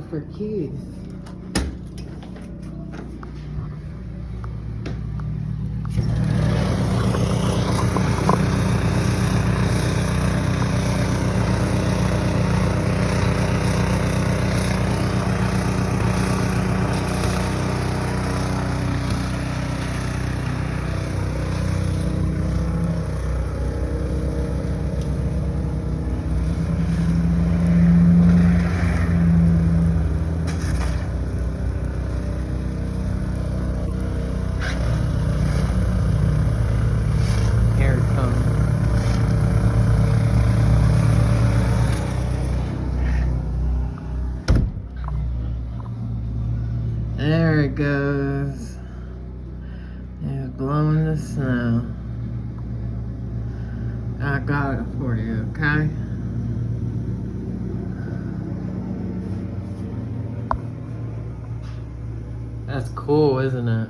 for kids. Here it comes. There it goes. It's blowing the snow. I got it for you, okay? That's cool, isn't it?